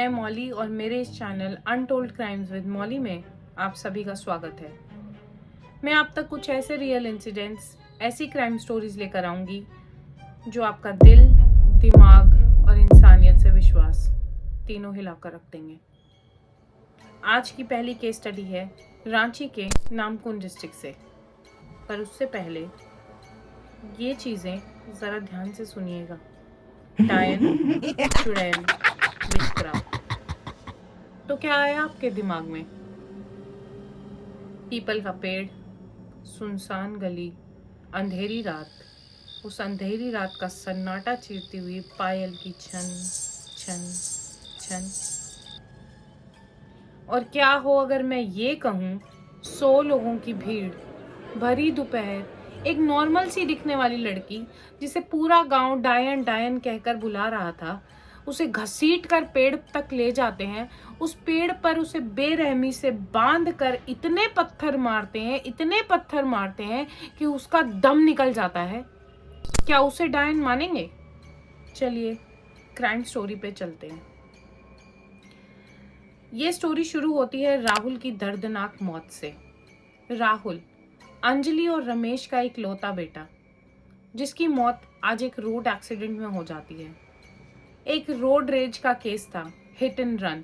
मैं मौली और मेरे इस चैनल अनटोल्ड क्राइम्स विद मौली में आप सभी का स्वागत है। मैं आप तक कुछ ऐसे रियल इंसिडेंट्स, ऐसी क्राइम स्टोरीज लेकर आऊंगी जो आपका दिल, दिमाग और इंसानियत से विश्वास तीनों हिलाकर रख देंगे। आज की पहली केस स्टडी है रांची के नामकुम डिस्ट्रिक्ट से। पर उससे पहले ये चीज़ें ज़रा ध्यान से सुनिएगा। डायन, चुड़ैल, विचक्राफ्ट। तो क्या आया आपके दिमाग में? पीपल का पेड़, सुनसान गली, अंधेरी रात, उस अंधेरी रात का सन्नाटा चीरती हुई पायल की छन छन छन। और क्या हो अगर मैं ये कहूँ, 100 लोगों की भीड़, भरी दोपहर, एक नॉर्मल सी दिखने वाली लड़की जिसे पूरा गांव डायन डायन कहकर बुला रहा था, उसे घसीट कर पेड़ तक ले जाते हैं। उस पेड़ पर उसे बेरहमी से बांध कर इतने पत्थर मारते हैं कि उसका दम निकल जाता है। क्या उसे डायन मानेंगे? चलिए क्राइम स्टोरी पे चलते हैं। ये स्टोरी शुरू होती है राहुल की दर्दनाक मौत से। राहुल, अंजलि और रमेश का एक लौता बेटा, जिसकी मौत आज एक रोड एक्सीडेंट में हो जाती है। एक रोड रेज का केस था, हिट एंड रन,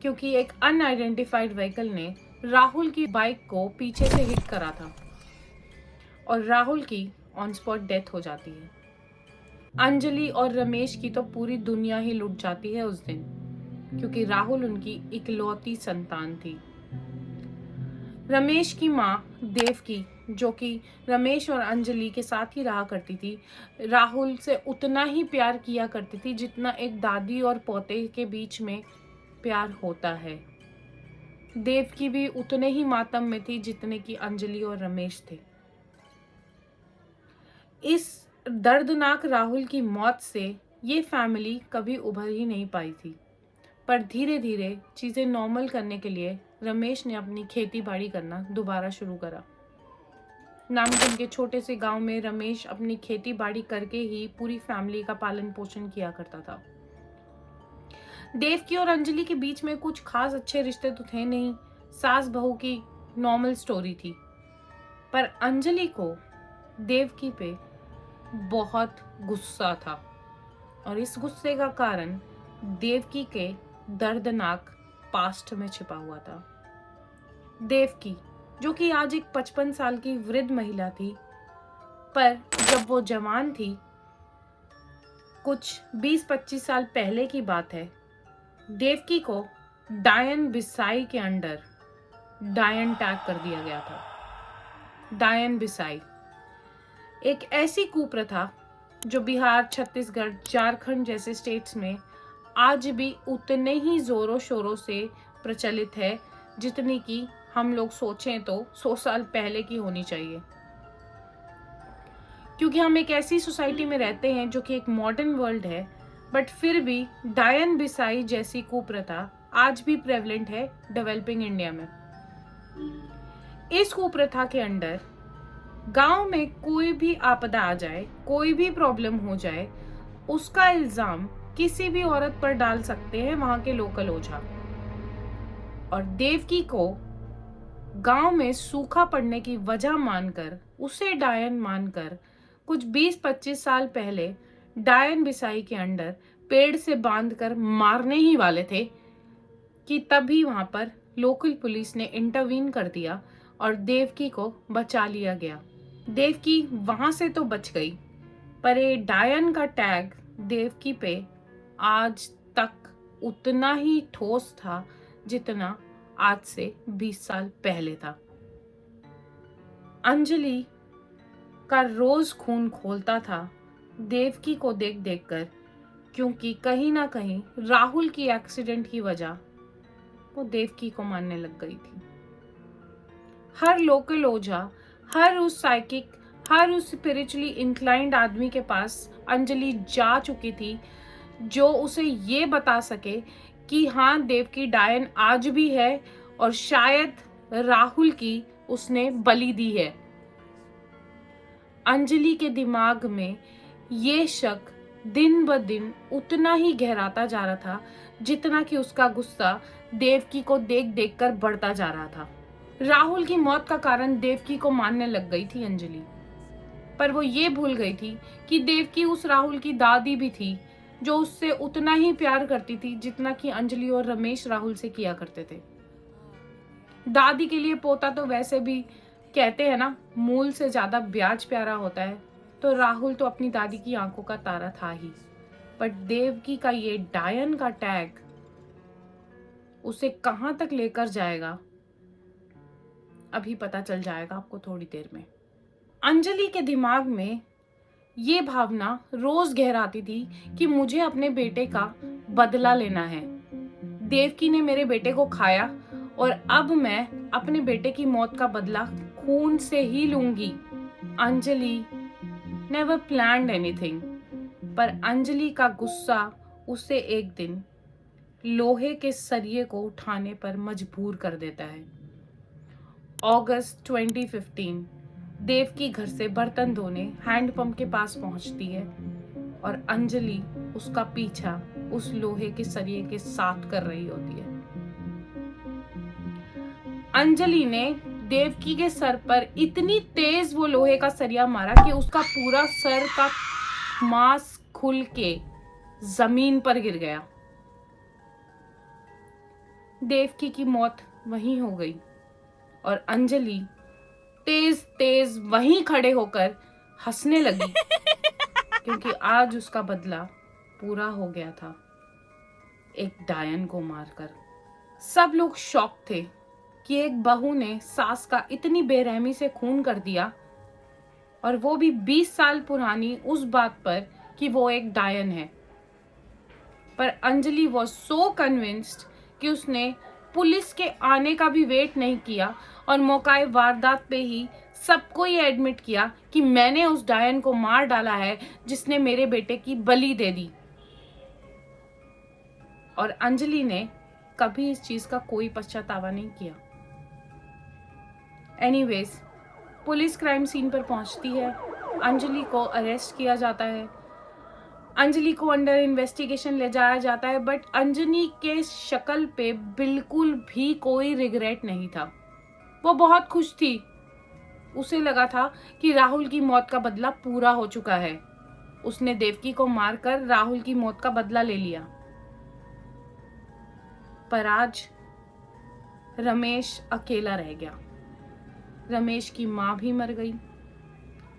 क्योंकि एक अनआइडेंटिफाइड व्हीकल ने राहुल की बाइक को पीछे से हिट करा था और राहुल की ऑन स्पॉट डेथ हो जाती है। अंजलि और रमेश की तो पूरी दुनिया ही लुट जाती है उस दिन, क्योंकि राहुल उनकी इकलौती संतान थी। रमेश की माँ देवकी, जो कि रमेश और अंजलि के साथ ही रहा करती थी, राहुल से उतना ही प्यार किया करती थी जितना एक दादी और पोते के बीच में प्यार होता है। देवकी भी उतने ही मातम में थी जितने कि अंजलि और रमेश थे। इस दर्दनाक राहुल की मौत से ये फैमिली कभी उभर ही नहीं पाई थी। पर धीरे धीरे चीज़ें नॉर्मल करने के लिए रमेश ने अपनी खेती बाड़ी करना दोबारा शुरू करा। नामकुम के छोटे से गांव में रमेश अपनी खेती बाड़ी करके ही पूरी फैमिली का पालन पोषण किया करता था। देवकी और अंजलि के बीच में कुछ खास अच्छे रिश्ते तो थे नहीं, सास बहू की नॉर्मल स्टोरी थी। पर अंजलि को देवकी पे बहुत गुस्सा था और इस गुस्से का कारण देवकी के दर्दनाक पास्ट में छिपा हुआ था। देवकी, जो कि आज एक 55 साल की वृद्ध महिला थी, पर जब वो जवान थी, कुछ 20-25 साल पहले की बात है, देवकी को डायन बिसाई के अंडर डायन टैग कर दिया गया था। डायन बिसाई एक ऐसी कुप्रथा जो बिहार, छत्तीसगढ़, झारखंड जैसे स्टेट्स में आज भी उतने ही जोरों शोरों से प्रचलित है जितनी कि हम लोग सोचें तो 100 साल पहले की होनी चाहिए। क्योंकि हम एक ऐसी सोसाइटी में रहते हैं जो कि एक मॉडर्न वर्ल्ड है, बट फिर भी डायन बिसाई जैसी कुप्रथा आज भी प्रेवलेंट है डेवलपिंग इंडिया में। इस कुप्रथा के अंडर गांव में कोई भी आपदा आ जाए, कोई भी प्रॉब्लम हो जाए, उसका इल्जाम किसी भी औरत पर डाल सकते हैं वहां के लोकल ओझा। और देवकी को गांव में सूखा पड़ने की वजह मानकर, उसे डायन मानकर, कुछ 20-25 साल पहले डायन बिसाई के अंडर पेड़ से बांधकर मारने ही वाले थे कि तभी वहां पर लोकल पुलिस ने इंटरवीन कर दिया और देवकी को बचा लिया गया। देवकी वहां से तो बच गई, पर ये डायन का टैग देवकी पे आज तक उतना ही ठोस था जितना आज से 20 साल पहले था। अंजलि का रोज खून खोलता था देवकी को देख देख कर, क्योंकि कहीं ना कहीं राहुल की एक्सीडेंट की वजह वो देवकी को मानने लग गई थी। हर लोकल ओझा, हर उस साइकिक, हर उस स्पिरिचुअली इंक्लाइंड आदमी के पास अंजलि जा चुकी थी जो उसे ये बता सके कि हाँ, देवकी डायन आज भी है और शायद राहुल की उसने बलि दी है। अंजलि के दिमाग में ये शक दिन ब दिन उतना ही गहराता जा रहा था जितना कि उसका गुस्सा देवकी को देख देख कर बढ़ता जा रहा था। राहुल की मौत का कारण देवकी को मानने लग गई थी अंजलि, पर वो ये भूल गई थी कि देवकी उस राहुल की दादी भी थी जो उससे उतना ही प्यार करती थी जितना कि अंजलि और रमेश राहुल से किया करते थे। दादी के लिए पोता तो वैसे भी कहते हैं ना, मूल से ज्यादा ब्याज प्यारा होता है, तो राहुल तो अपनी दादी की आंखों का तारा था ही, बट देवकी का ये डायन का टैग उसे कहां तक लेकर जाएगा अभी पता चल जाएगा आपको थोड़ी देर में। अंजलि के दिमाग में ये भावना रोज गहराती थी कि मुझे अपने बेटे का बदला लेना है। देवकी ने मेरे बेटे को खाया और अब मैं अपने बेटे की मौत का बदला खून से ही लूंगी। अंजलि नेवर प्लान्ड एनीथिंग, पर अंजलि का गुस्सा उसे एक दिन लोहे के सरिये को उठाने पर मजबूर कर देता है। अगस्त 2015 देवकी घर से बर्तन धोने हैंडपंप के पास पहुंचती है और अंजलि उसका पीछा उस लोहे के सरिये के साथ कर रही होती है। अंजलि ने देवकी के सर पर इतनी तेज वो लोहे का सरिया मारा कि उसका पूरा सर का मांस खुल के जमीन पर गिर गया। देवकी की मौत वहीं हो गई और अंजलि तेज तेज वहीं खड़े होकर हंसने लगी क्योंकि आज उसका बदला पूरा हो गया था, एक डायन को मारकर। सब लोग शॉक थे कि एक बहू ने सास का इतनी बेरहमी से खून कर दिया, और वो भी 20 साल पुरानी उस बात पर कि वो एक डायन है। पर अंजलि वॉज सो कन्विंस्ड कि उसने पुलिस के आने का भी वेट नहीं किया और मौकाए वारदात पे ही सबको ये एडमिट किया कि मैंने उस डायन को मार डाला है जिसने मेरे बेटे की बलि दे दी। और अंजलि ने कभी इस चीज का कोई पश्चातावा नहीं किया। एनीवेज, पुलिस क्राइम सीन पर पहुंचती है, अंजलि को अरेस्ट किया जाता है, अंजलि को अंडर इन्वेस्टिगेशन ले जाया जाता है, बट अंजलि के शक्ल पे बिल्कुल भी कोई रिग्रेट नहीं था। वो बहुत खुश थी। उसे लगा था कि राहुल की मौत का बदला पूरा हो चुका है। उसने देवकी को मारकर राहुल की मौत का बदला ले लिया। पर आज रमेश अकेला रह गया। रमेश की माँ भी मर गई।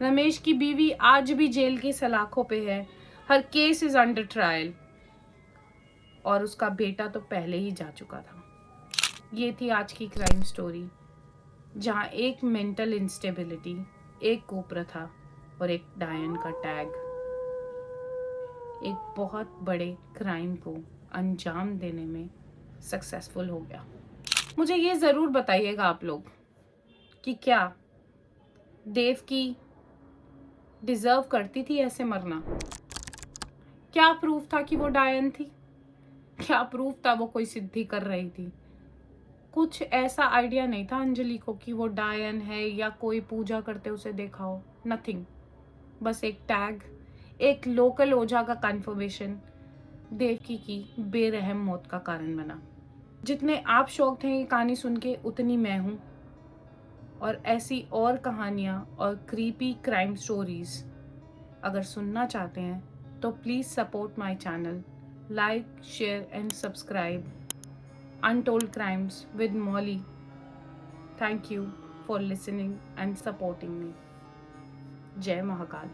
रमेश की बीवी आज भी जेल की सलाखों पे है। हर केस इज अंडर ट्रायल। और उसका बेटा तो पहले ही जा चुका था। ये थी आज की क्राइम स्टोरी, जहाँ एक मेंटल इंस्टेबिलिटी, एक कुप्रथा और एक डायन का टैग एक बहुत बड़े क्राइम को अंजाम देने में सक्सेसफुल हो गया। मुझे ये ज़रूर बताइएगा आप लोग कि क्या देवकी डिजर्व करती थी ऐसे मरना? क्या प्रूफ था कि वो डायन थी? क्या प्रूफ था वो कोई सिद्धि कर रही थी? कुछ ऐसा आइडिया नहीं था अंजलि को कि वो डायन है या कोई पूजा करते उसे देखा हो। नथिंग। बस एक टैग, एक लोकल ओझा का कंफर्मेशन देवकी की बेरहम मौत का कारण बना। जितने आप शौक थे ये कहानी सुन के, उतनी मैं हूँ। और ऐसी और कहानियाँ और क्रीपी क्राइम स्टोरीज अगर सुनना चाहते हैं तो please support my channel, like, share and subscribe Untold Crimes with Molly. Thank you for listening and supporting me. Jai Mahakal.